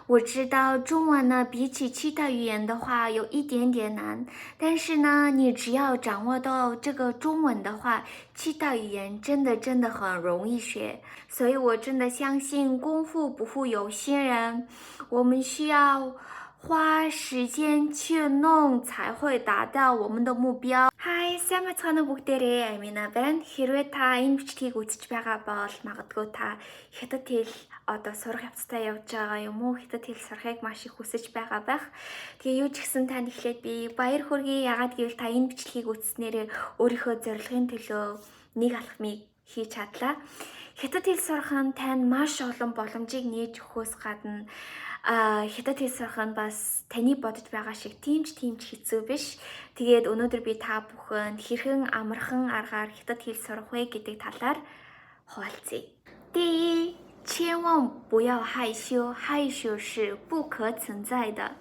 我知道中文呢，比起其他语言的话有一点点难，但是呢，你只要掌握到这个中文的话，其他语言真的很容易学。所以我真的相信功夫不负有心人，我们需要花时间去弄才会达到我们的目标。Hi, сайн бацгаана бүгдээрээ Амина байна. Хэрвээ та энэ бичлэгийг үзэж байгаа бол магадгүй та хятад хэл одоо сурах явцдаа явж байгаа юм уу? Хятад хэл сурахыг маш их хүсэж байгаа байх. Тэгээ юу ч гэсэн танд эхлээд би баяр хүргэе. Ягаад гэвэл та энэ бичлэгийг үзснээрээ өөрийнхөө зорилгын төлөө нэг алхмыг хийж чадлаа. Хятад хэл сурах нь танд маш олон боломжийг нээж өгөхөөс гадна хятад хэл сурах нь бас таны бодож байгаа шиг тийм ч хэцүү биш. Тэгээд өнөөдөр би та бүхэнд хэрхэн амархан аргаар хятад хэл сурах вэ гэдэг талаар хуваалцъя. 第一，千万不要害羞，害羞是不可存在的。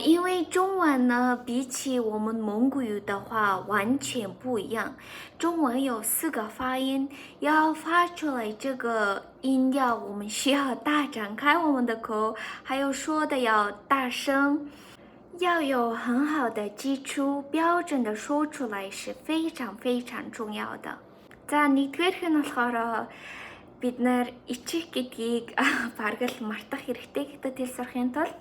因为中文呢，比起我们蒙古语的话完全不一样。中文有4个发音，要发出来这个音调，我们需要大展开我们的口，还有说的要大声，要有很好的基础，标准的说出来是非常重要的。За нэгдүгээрх нь болохоор бид нар ичих гэдгийг бараг л мартах хэрэгтэй хятад хэл сурахын тулд.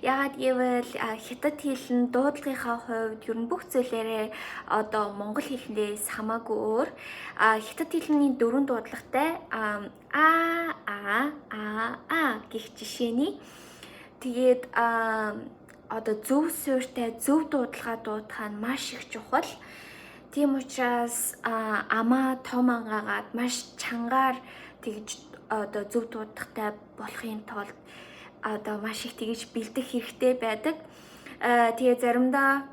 Яагаад гэвэл хятад хэл нь дуудлагынхаа хувьд ер нь бүх зүйлээрээ одоо монгол хэлнээс хамаагүй өөр. Хятад хэлний 4 дуудлагатай гэх жишээний тэгээд одоо зөв суурьтай зөв дуудлага дуудах нь маш их чухал. Тийм учраас амаа том ангаагаад маш чангаар тэгж одоо зөв дуудахтай болохын тулд одоо маш их тэгж бэлдэх хэрэгтэй байдаг. Тэгээ заримдаа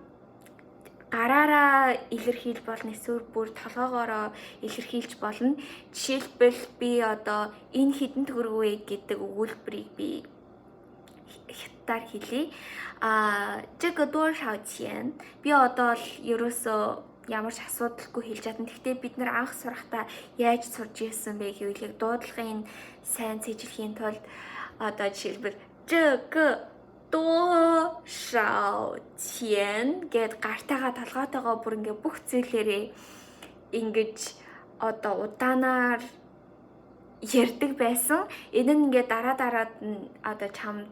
гараараа илэрхийлж болно, эсвэл бүр толгоогоороо илэрхийлж болно. Жишээлбэл би одоо энэ хэдэн төгрөг вэ гэдэг өгүүлбэрийг би хятадаар хэлье. 这个多少钱? Би одоо л ерөөсөө ямар ч асуудалгүй хэлж чадна. Гэхдээ бид нар анх сурахдаа яаж сурж ирсэн бэ гэвэл дуудлагын сайн цэжлэхийн тулд одоо жишээлбэл 这个多少钱гэд гартайгаа толгойтойгоо бүр ингээ бүх зүйлээрээ ингэж одоо удаанаар ярддаг байсан. Энэ нь ингээ дараад нь одоо чамд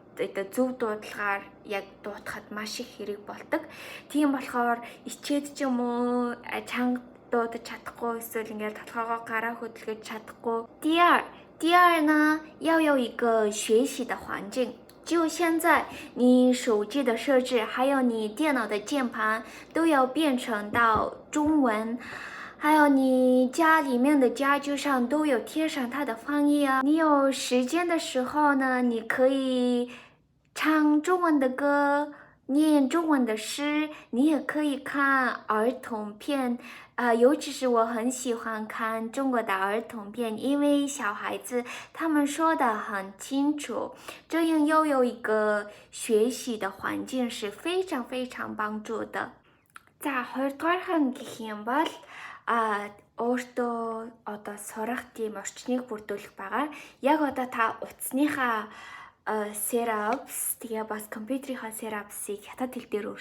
зөв дуудлагаар яг дуутахад маш их хэрэг болдог. Тийм болохоор ичээд ч юм уу чанга дуудаж чадахгүй эсвэл ингээ толгоогоо гараа хөдөлгөж чадахгүй. 第二呢，要有一个学习的环境。就现在你手机的设置还有你电脑的键盘都要变成到中文，还有你家里面的家具上都有贴上它的翻译啊。你有时间的时候呢，你可以唱中文的歌，念中文的诗，你也可以看儿童片。尤其是我很喜欢看中国的儿童片，因为小孩子他们说的很清楚，这样又有一个学习的环境是非常帮助的。За 2дугаархан гэх юм бол өөртөө одоо сурах тийм орчныг бүрдүүлэх байгаа. Яг одоо та утасныхаа setups тэгээ бас компьютерийнхаа setups-ыг хятад хэл дээр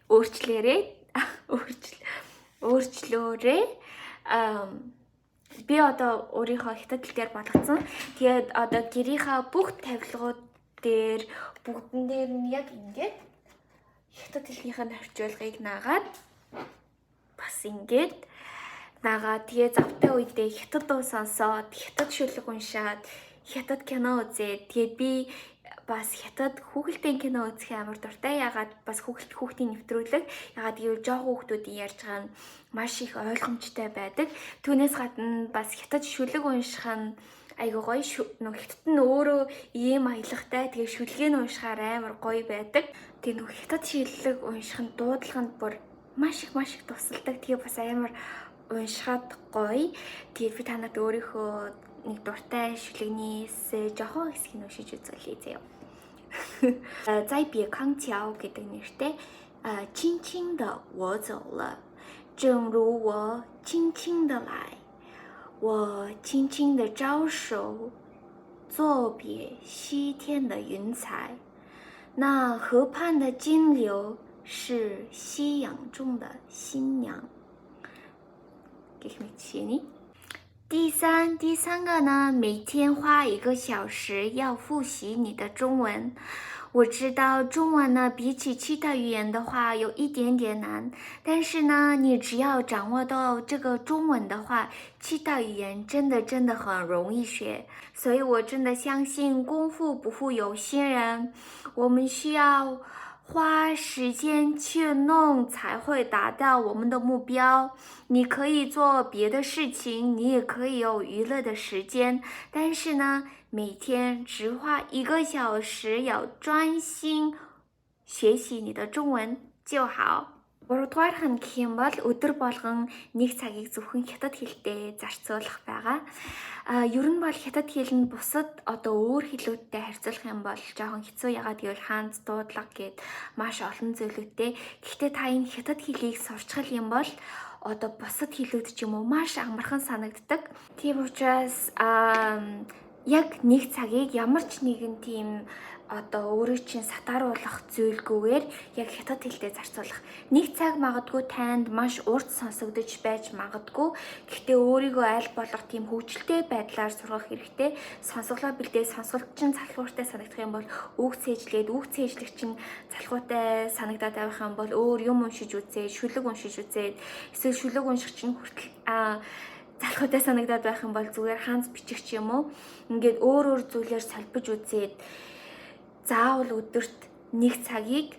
өөрчлөөрэй. Би одоо өөрийнхөө хятад хэл дээр болгоцсон. Тэгээд одоо гэрийнхаа бүх тавилгууд дээр бүгдэн дээр нь яг ингээд хятад хэлнийхэн орчуулгыг наагаад бас ингээд нагаа тэгээ завтай үедээ хятад дуу сонсоод, хятад шүлэг уншаад, хятад кино үзээд тэгээд би бас хятад хүүхэлдэйн кино үзэх амар дуртай. Ягаад бас хүүхдийн нэвтрүүлэг. Ягаад гэвэл жоо хүүхдүүдийн ярьж байгаа нь маш их ойлгомжтой байдаг. Түүнээс гадна бас хятад шүлэг унших нь айгуу гоё. Хятад нь өөрөө ийм аялагтай. Тэгээ шүлгийг нь уншихаар амар гоё байдаг. Тэгээ хятад шүлэг унших нь дуудлаганд бүр маш их тусалдаг. Тэгээ бас амар уншихад гоё. Тэгээд би танад өөрийнхөө нэг дуртай шүлэгнээс жоохон хэсгийг уншиж үзүүлье заяа. 在别康桥 гэдэг нэртэй 轻轻的我走了，正如我轻轻的来，我轻轻的招手，作别西天的云彩，那河畔的金柳是夕阳中的新娘。第三个呢，每天花1个小时要复习你的中文。我知道中文呢，比起其他语言的话有一点点难，但是呢，你只要掌握到这个中文的话，其他语言真的很容易学。所以我真的相信功夫不负有心人，我们需要花时间去弄才会达到我们的目标。你可以做别的事情，你也可以有娱乐的时间，但是呢，每天只花1个小时，要专心学习你的中文就好。Гуравдугаар хан гэх юм бол өдөр болгон 1 цагийг зөвхөн хятад хэлтэй зарцуулах байгаа. Ер нь бол хятад хэл нь бусад өөр хэлүүдтэй харьцуулах юм бол жоохон хэцүү, ягаад гэвэл хаанч дуудлага гээд маш олон зүйлүүдтэй. Гэхдээ та энэ хятад хэлийг сурчхал юм бол бусад хэлүүд ч юм уу маш амархан санагддаг. Тийм учраас яг 1 цагийг ямар ч нэгэн тийм өөрийг чинь сатааруулах зүйлгүйгээр яг хятад хэлтэй зарцуулах. 1 цаг магадгүй танд маш урт сонсогдож байж магадгүй. Гэхдээ өөрийгөө аль болох тийм хөвгөлтэй байдлаар сургах хэрэгтэй. Сонсголоо бэлдээ, сонсголт чинь залхууртай санагдах юм бол үг цээжлэх чинь залхуутай санагдаад байх юм бол өөр юм уншиж үзээ, шүлэг уншиж үзээд, эсвэл шүлэг унших чинь хүртэл залхуутай санагдаад байх юм бол зүгээр хаанц бичих ч юм уу. Ингээд өөр зүйлээр салбиж үзээд заавал өдөрт 1 цагийг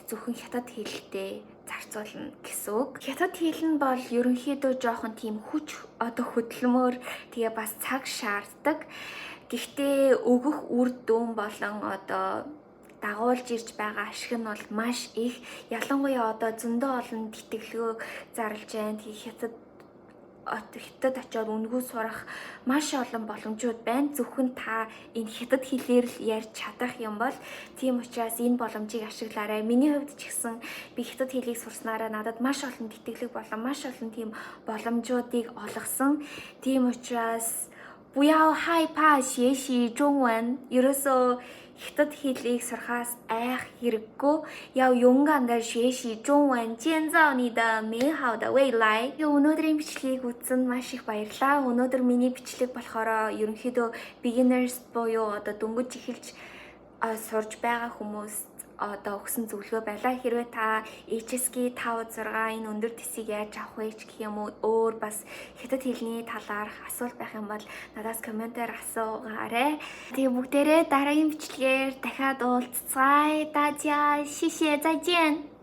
зөвхөн хятад хэлтэй зарцуулна гэсэн үг. Хятад хэл нь бол ерөнхийдөө жоохон тийм хөдөлмөр, тэгээ бас цаг шаарддаг. Гэхдээ өгөх үр дүн болон дагуулж ирж байгаа ашиг нь бол маш их. Ялангуяа зөндөө олон тэтгэлгөө зарлж байна. Тэгээ хятад очиод үнгүү сурах маш олон боломжууд байна. Зөвхөн та энэ хятад хэлээр л ярьж чадах юм бол тийм учраас энэ боломжийг ашиглаарай. Миний хувьд ч гэсэн би хятад хэлийг сурснараа надад маш олон тэтгэлэг болон маш олон тийм боломжуудыг олгосон. Тийм учраас 不要害怕学习中文. ерөөсөө хятад хэлийг сурахаас айх хэрэггүй. 要勇敢地学习中文，建造你的美好的未来. Өнөөдрийн бичлэгийг үзсэн маш их баярлалаа. Өнөөдөр миний бичлэг болохоор ерөнхийдөө beginners буюу дөнгөж эхэлж сурж байгаа хүмүүст өгсөн зөвлөгөө байлаа. Хэрвээ та HSK 5 6 энэ өндөр төсийг яаж авах вэ гэх юм уу, өөр бас хятад хэлний талаарх асуулт байх юм бол надаас комментээр асуугаарай. Тэгээ бүгдээрээ дараагийн бичлэгээр дахиад уулзцгаая. 大家谢谢，再见。